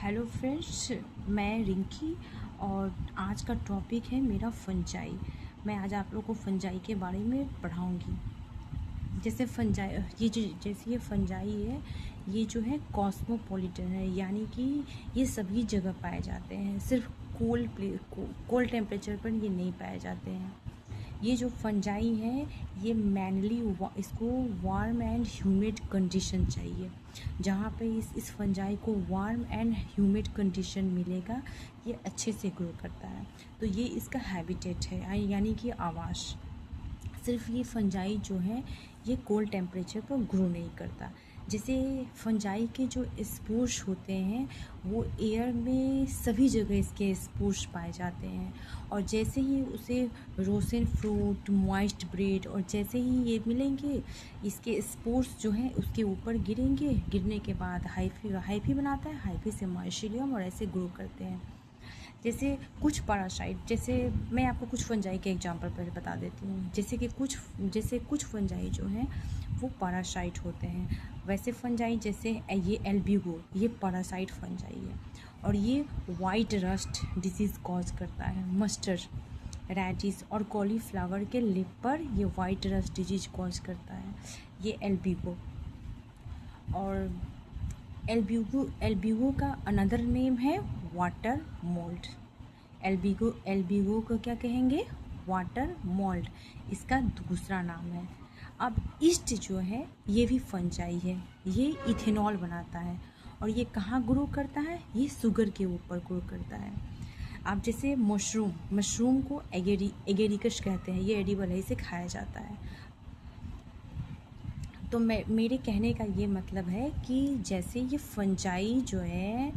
Hello friends, मैं रिंकी और आज का टॉपिक है मेरा फंजाई। मैं आज आप लोगों को फंजाई के बारे में पढ़ाऊंगी। जैसे फंजाई जैसे ये फंजाई है, ये जो है कॉस्मोपॉलिटन है, यानी कि ये सभी जगह पाए जाते हैं। सिर्फ कोल्ड टेम्परेचर पर ये नहीं पाए जाते हैं। ये जो फंजाई है ये मैनली इसको वार्म एंड ह्यूमिड कंडीशन चाहिए। जहाँ पे इस फंजाई को वार्म एंड ह्यूमिड कंडीशन मिलेगा ये अच्छे से ग्रो करता है। तो ये इसका हैबिटेट है, यानी कि आवास। सिर्फ ये फंजाई जो है ये कोल्ड टेम्परेचर पर ग्रो नहीं करता। जैसे फंजाई के जो स्पोर्स होते हैं वो एयर में सभी जगह इसके स्पोर्स पाए जाते हैं। और जैसे ही उसे रोसेन फ्रूट, मॉइस्ट ब्रेड और जैसे ही ये मिलेंगे, इसके स्पोर्स जो हैं उसके ऊपर गिरेंगे। गिरने के बाद हाइफी बनाता है, हाइफी से माइसीलियम और ऐसे ग्रो करते हैं। जैसे कुछ पैरासाइट, जैसे मैं आपको कुछ फंजाई के एग्जांपल पहले बता देती हूँ। जैसे कुछ फंजाई जो हैं वो पैरासाइट होते हैं। वैसे फंजाई जैसे ये एल्ब्यूगो, ये पैरासाइट फंजाई है और ये वाइट रस्ट डिजीज़ कॉज करता है। मस्टर्ड, रेडिश और कॉलीफ्लावर के लिप पर ये वाइट रस्ट डिजीज कॉज करता है, ये एल्ब्यूगो। और एल्ब्यूगो का अनदर नेम है वाटर मोल्ड। एल्ब्यूगो को क्या कहेंगे? वाटर मोल्ड, इसका दूसरा नाम है। अब ईस्ट जो है ये भी फंजाई है, ये इथेनॉल बनाता है। और ये कहाँ ग्रो करता है? ये शुगर के ऊपर ग्रो करता है। अब जैसे मशरूम को एगेरिकस कहते हैं, ये एडिबल है, इसे खाया जाता है। तो मेरे कहने का ये मतलब है कि जैसे ये फंजाई जो है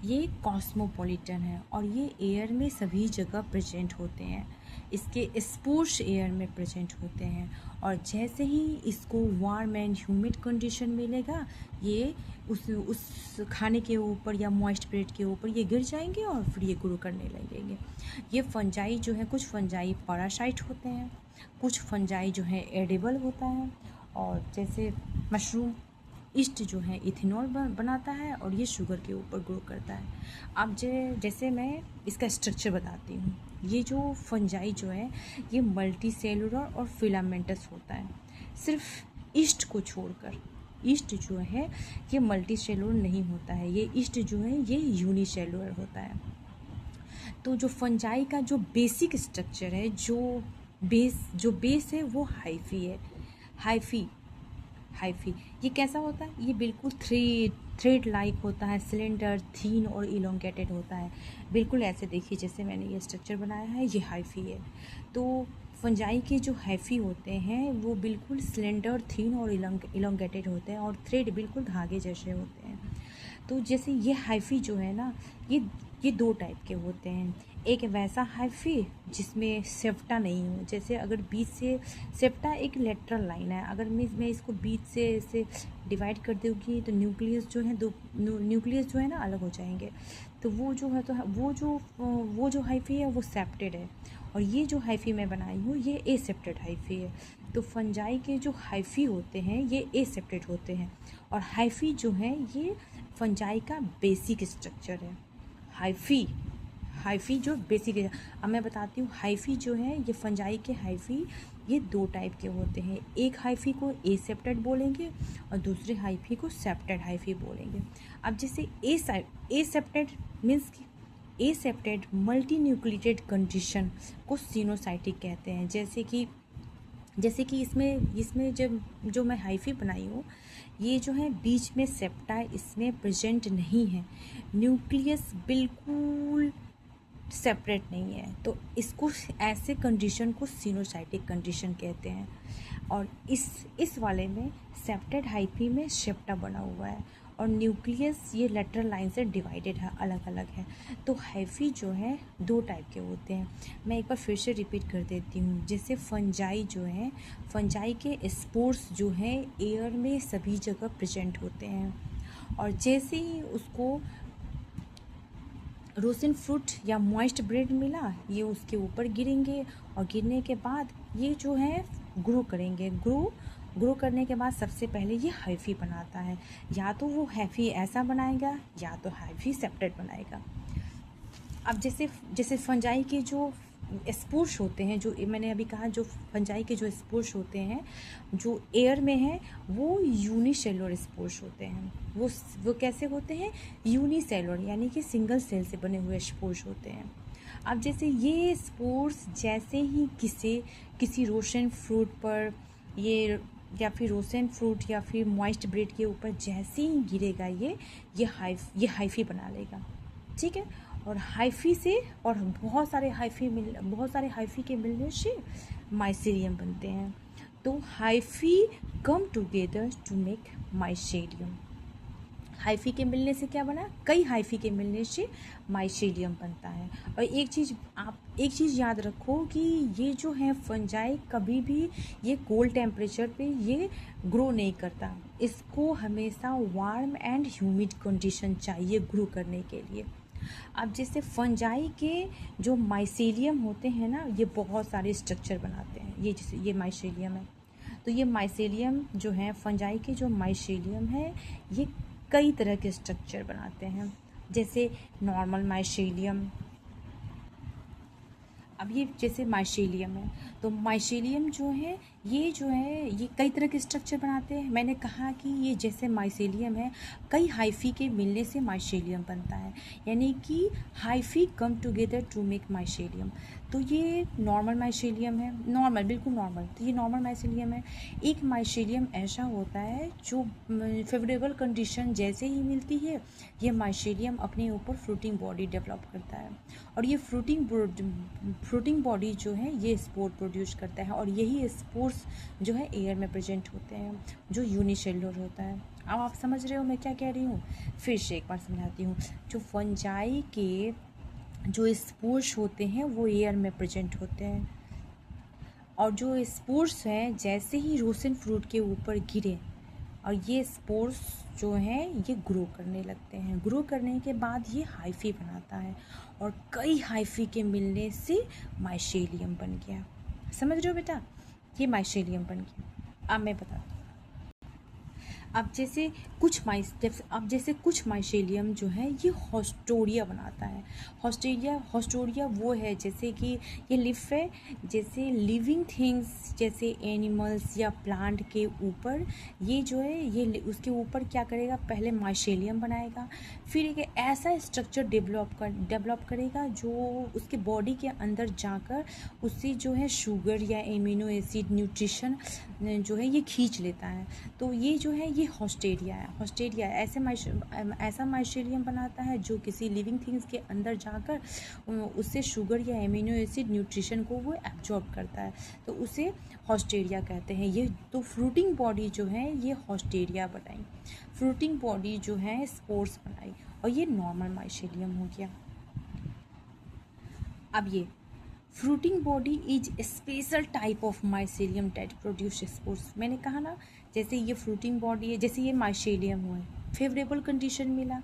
ये कॉस्मोपॉलिटन है और ये एयर में सभी जगह प्रेजेंट होते हैं। इसके स्पोर्स एयर में प्रेजेंट होते हैं और जैसे ही इसको वार्म एंड ह्यूमिड कंडीशन मिलेगा, ये उस खाने के ऊपर या मॉइस्ट ब्रेड के ऊपर ये गिर जाएंगे और फिर ये ग्रो करने लगेंगे। ये फंजाई जो है, कुछ फंजाई पैरासाइट होते हैं, कुछ फंजाई जो है एडिबल होता है। और जैसे मशरूम ईस्ट जो है इथेनॉल बनाता है और ये शुगर के ऊपर ग्रो करता है। अब जैसे मैं इसका स्ट्रक्चर बताती हूँ। ये जो फंजाई जो है ये मल्टी सेलुलर और फिलामेंटस होता है, सिर्फ ईस्ट को छोड़कर। ईस्ट जो है ये मल्टी सेलुलर नहीं होता है, ये ईस्ट जो है ये यूनिसेलुलर होता है। तो जो फंजाई का जो बेसिक स्ट्रक्चर है, जो बेस है वो हाइफी है। हाइफी ये कैसा होता है? ये बिल्कुल थ्रेड लाइक होता है, सिलेंडर, थीन और इलोंगेटेड होता है। बिल्कुल ऐसे देखिए जैसे मैंने ये स्ट्रक्चर बनाया है, ये हाइफी है। तो फंजाई के जो हाइफी होते हैं वो बिल्कुल सिलेंडर, थीन और इलोंगेटेड होते हैं और थ्रेड बिल्कुल धागे जैसे होते हैं। तो जैसे ये हाइफी जो है ना, ये दो टाइप के होते हैं। एक वैसा हाइफी जिसमें सेप्टा नहीं हो, जैसे अगर बीच से सेप्टा एक लेटरल लाइन है, अगर मैं इसको बीच से ऐसे डिवाइड कर दूँगी तो न्यूक्लियस जो है ना अलग हो जाएंगे। तो वो जो हाइफी है वो सेप्टेड है और ये जो हाइफी मैं बनाई हूँ ये एसेप्टेड हाइफी है। तो फंजाई के जो हाइफी होते हैं ये एसेप्टेड होते हैं और हाइफी जो है ये फंजाई का बेसिक स्ट्रक्चर है। हाइफी जो बेसिक है। अब मैं बताती हूँ, हाइफी जो है ये फंजाई के हाइफी ये दो टाइप के होते हैं। एक हाइफी को एसेप्टेड बोलेंगे और दूसरे हाइफी को सेप्टेड हाइफी बोलेंगे। अब जैसे एसेप्टेड मीन्स एसेप्टेड मल्टी न्यूक्लिएटेड कंडीशन को सिनोसाइटिक कहते हैं। जैसे कि इसमें जब जो मैं हाइफी बनाई हूँ ये जो है बीच में सेप्टा इसमें प्रेजेंट नहीं है, न्यूक्लियस बिल्कुल सेपरेट नहीं है, तो इसको ऐसे कंडीशन को सिनोसाइटिक कंडीशन कहते हैं। और इस वाले में सेप्टेड हाइफी में सेप्टा बना हुआ है और न्यूक्लियस ये लेटरल लाइन से डिवाइडेड है, अलग अलग है। तो हाइफी जो है दो टाइप के होते हैं। मैं एक बार फिर से रिपीट कर देती हूँ। जैसे फंजाई जो है, फंजाई के स्पोर्स जो हैं एयर में सभी जगह प्रेजेंट होते हैं और जैसे ही उसको रोसेन फ्रूट या मॉइस्ट ब्रेड मिला, ये उसके ऊपर गिरेंगे और गिरने के बाद ये जो है ग्रो करेंगे ग्रो करने के बाद सबसे पहले ये हाइफी बनाता है। या तो वो हाइफी ऐसा बनाएगा या तो हाइफी सेपरेट बनाएगा। अब जैसे जैसे फंजाई के जो स्पोर्स होते हैं, जो मैंने अभी कहा, जो फंजाई के जो स्पोर्स होते हैं जो एयर में हैं, वो यूनिसेलुलर स्पोर्स होते हैं। वो कैसे होते हैं? यूनिसेलुलर, यानी कि सिंगल सेल से बने हुए स्पोर्स होते हैं। अब जैसे ये स्पोर्स जैसे ही किसी रोशन फ्रूट पर ये या फिर रोशन फ्रूट या फिर मॉइस्ट ब्रेड के ऊपर जैसे ही गिरेगा ये हाइफी बना लेगा। ठीक है। और हाइफी से और बहुत सारे हाइफी के मिलने से माइसेलियम बनते हैं। तो hyphae come together to make mycelium. Hyphae के मिलने से क्या बना? कई हाइफी के मिलने से माइसेलियम बनता है। और एक चीज़ याद रखो कि ये जो है फंजाई कभी भी ये कोल्ड टेम्परेचर पे ये ग्रो नहीं करता। इसको हमेशा वार्म एंड ह्यूमिड कंडीशन चाहिए ग्रो करने के लिए। अब जैसे फंजाई के जो माइसेलियम होते हैं ना, ये बहुत सारे स्ट्रक्चर बनाते हैं। ये माइसेलियम है। तो ये माइसेलियम जो है, फंजाई के जो माइसेलियम है, ये कई तरह के स्ट्रक्चर बनाते हैं। जैसे नॉर्मल माइसेलियम। अब ये जैसे माइसेलियम है, तो माइसेलियम जो है ये कई तरह के स्ट्रक्चर बनाते हैं। मैंने कहा कि ये जैसे माइसेलियम है, कई हाइफी के मिलने से माइसेलियम बनता है, यानी कि hyphae come together to make mycelium. तो ये नॉर्मल माइसेलियम है, नॉर्मल, बिल्कुल नॉर्मल। तो ये नॉर्मल माइसेलियम है। एक माइसेलियम ऐसा होता है जो फेवरेबल कंडीशन जैसे ही मिलती है, ये माइसेलियम अपने ऊपर फ्रूटिंग बॉडी डेवलप करता है। और ये फ्रूटिंग बॉडी जो है ये स्पोर प्रोड्यूस करता है। और यही स्पोर्स जो है एयर में प्रेजेंट होते हैं, जो यूनिसेलुलर होता है। अब आप समझ रहे हो मैं क्या कह रही हूँ? फिर से एक बार समझाती हूँ। जो फंजाई के जो स्पोर्स होते हैं वो एयर में प्रेजेंट होते हैं, और जो स्पोर्स हैं जैसे ही रोसन फ्रूट के ऊपर गिरे और ये स्पोर्स जो हैं ये ग्रो करने लगते हैं। ग्रो करने के बाद ये हाइफी बनाता है, और कई हाइफी के मिलने से माइसेलियम बन गया। समझ रहे हो बेटा? ये माइसेलियम बन गया। अब मैं बताती हूँ। अब जैसे कुछ माइसेलियम जो है ये हॉस्टोरिया बनाता है। हॉस्टोरिया वो है जैसे कि ये लिफ है, जैसे लिविंग थिंग्स जैसे एनिमल्स या प्लांट के ऊपर ये जो है ये उसके ऊपर क्या करेगा? पहले माइसेलियम बनाएगा, फिर एक ऐसा स्ट्रक्चर डेवलप करेगा जो उसके बॉडी के अंदर जाकर उससे जो है शुगर या एमिनो एसिड न्यूट्रिशन जो है ये खींच लेता है। तो ये जो है ये हॉस्टेरिया ऐसा माइसेलियम बनाता है जो किसी लिविंग थिंग्स के अंदर जाकर उससे शुगर या एमिनो एसिड न्यूट्रिशन को वो एब्जॉर्ब करता है, तो उसे हॉस्टेरिया कहते हैं। ये तो फ्रूटिंग बॉडी जो है ये हॉस्टेरिया बनाई, फ्रूटिंग बॉडी जो है स्पोर्स बनाई, और ये नॉर्मल माइसेलियम हो गया। अब ये fruiting body is special type of mycelium that produce spores. मैंने कहा ना, जैसे ये फ्रूटिंग बॉडी है, जैसे ये माइसेलियम हुआ है, फेवरेबल कंडीशन मिला,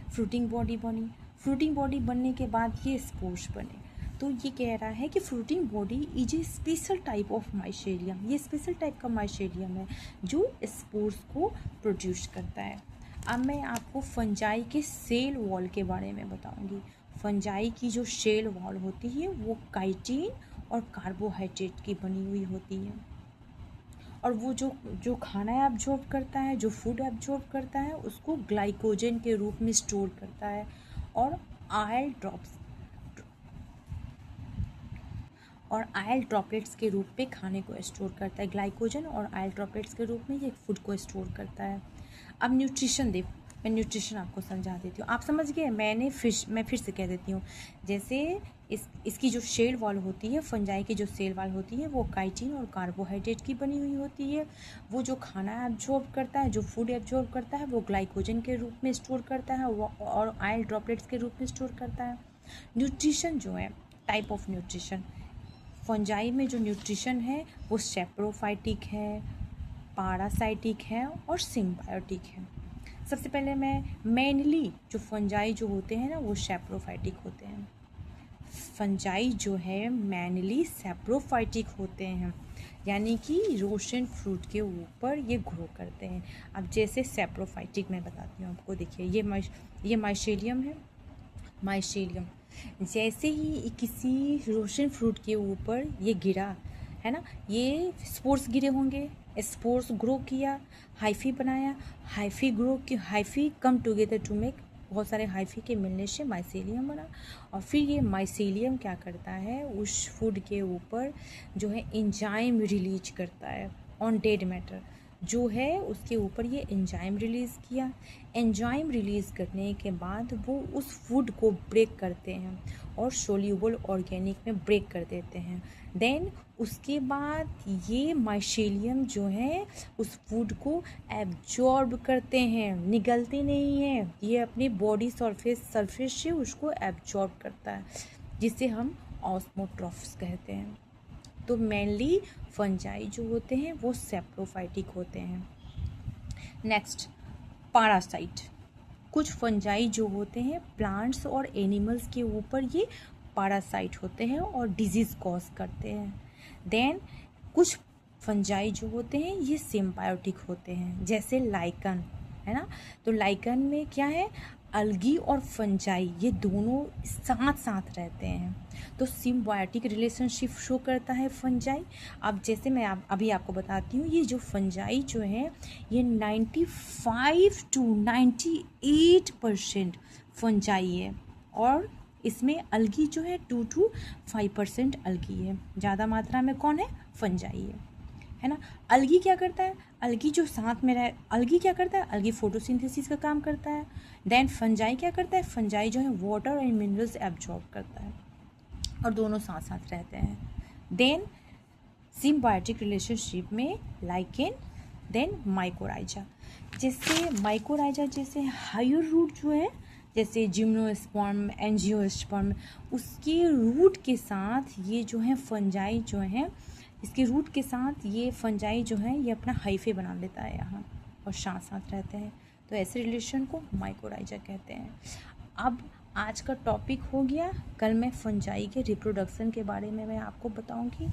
फ्रूटिंग बॉडी बनी। फ्रूटिंग बॉडी बनने के बाद ये स्पोर्स बने। तो ये कह रहा है कि fruiting body is a special type of mycelium. ये स्पेशल टाइप का माइसेलियम है जो स्पोर्स को प्रोड्यूस करता है। अब मैं आपको फंजाई के सेल वॉल के बारे में बताऊंगी। फंजाई की जो सेल वॉल होती है वो काइटिन और कार्बोहाइड्रेट की बनी हुई होती है, और वो जो खाना एब्जॉर्ब करता है, जो फूड एब्जॉर्ब करता है, उसको ग्लाइकोजन के रूप में स्टोर करता है, और आयल ड्रॉपलेट्स के रूप में खाने को स्टोर करता है। ग्लाइकोजन और आयल ड्रॉपलेट्स के रूप में ये फूड को स्टोर करता है। अब मैं न्यूट्रिशन आपको समझा देती हूँ। आप समझ गए? मैं फिर से कह देती हूँ। जैसे इसकी जो सेल वॉल होती है, फंजाई की जो सेल वॉल होती है, वो काइटिन और कार्बोहाइड्रेट की बनी हुई होती है। वो जो खाना एब्जॉर्ब करता है, जो फूड एब्जॉर्ब करता है, वो ग्लाइकोजन के रूप में स्टोर करता है, और आयल ड्रॉपलेट्स के रूप में स्टोर करता है। न्यूट्रिशन जो है, टाइप ऑफ न्यूट्रिशन, फंजाई में जो न्यूट्रिशन है वो सेप्रोफाइटिक है, पारासाइटिक है और सिम्बायोटिक है। सबसे पहले मैं मेनली जो फंजाई जो होते हैं ना वो सेप्रोफाइटिक होते हैं। फंजाई जो है मेनली सेप्रोफाइटिक होते हैं। यानी कि रोशन फ्रूट के ऊपर ये ग्रो करते हैं। अब जैसे सैप्रोफाइटिक मैं बताती हूँ आपको, देखिए ये माइसेलियम है। माइसेलियम जैसे ही किसी रोशन फ्रूट के ऊपर ये गिरा है ना, ये स्पोर्स गिरे होंगे, स्पोर्स ग्रो किया, हाइफी बनाया, हाइफी ग्रो की, hyphae come together to make, बहुत सारे हाइफी के मिलने से माइसेलियम बना। और फिर ये माइसेलियम क्या करता है, उस फूड के ऊपर जो है एंजाइम रिलीज करता है ऑन डेड मैटर, जो है उसके ऊपर ये एंजाइम रिलीज़ किया। एंजाइम रिलीज़ करने के बाद वो उस फूड को ब्रेक करते हैं और सोल्यूबल ऑर्गेनिक में ब्रेक कर देते हैं। देन उसके बाद ये माइसेलियम जो है उस फूड को एब्जॉर्ब करते हैं, निगलते नहीं हैं, ये अपनी बॉडी सरफेस से उसको एब्जॉर्ब करता है, जिसे हम ऑस्मोट्रॉफ्स कहते हैं। तो मेनली फंजाई जो होते हैं वो सैप्रोफाइटिक होते हैं। Next, parasite. कुछ फंजाई जो होते हैं प्लांट्स और एनिमल्स के ऊपर ये पैरासाइट होते हैं और डिजीज़ कॉज करते हैं। देन कुछ फंजाई जो होते हैं ये सिम्बायोटिक होते हैं, जैसे लाइकन है ना। तो लाइकन में क्या है, अलगी और फंजाई ये दोनों साथ साथ रहते हैं, तो सिम्बायोटिक रिलेशनशिप शो करता है फंजाई। अब जैसे मैं अभी आपको बताती हूँ, ये जो फंजाई जो है ये 95 to 98% फंजाई है, और इसमें अलगी जो है 2 to 5% अलगी है। ज़्यादा मात्रा में कौन है, फंजाई है ना। अलगी क्या करता है, अलगी जो साथ में रहे, अलगी क्या करता है, अलगी फोटोसिंथेसिस का काम करता है। देन फंजाई क्या करता है, फंजाई जो है वाटर एंड मिनरल्स एब्जॉर्ब करता है, और दोनों साथ साथ रहते हैं। देन सिम्बायोटिक रिलेशनशिप में लाइकेन, देन माइकोराइजा। जैसे माइकोराइजा जैसे हायर रूट जो है, जैसे जिम्नोस्पर्म, एंजियोस्पर्म, उसके रूट के साथ ये जो है फंजाई जो है, इसके रूट के साथ ये फंजाई जो है ये अपना हाइफे बना लेता है यहाँ, और साथ साथ रहते हैं। तो ऐसे रिलेशन को माइकोराइजा कहते हैं। अब आज का टॉपिक हो गया, कल मैं फंजाई के रिप्रोडक्शन के बारे में मैं आपको बताऊंगी।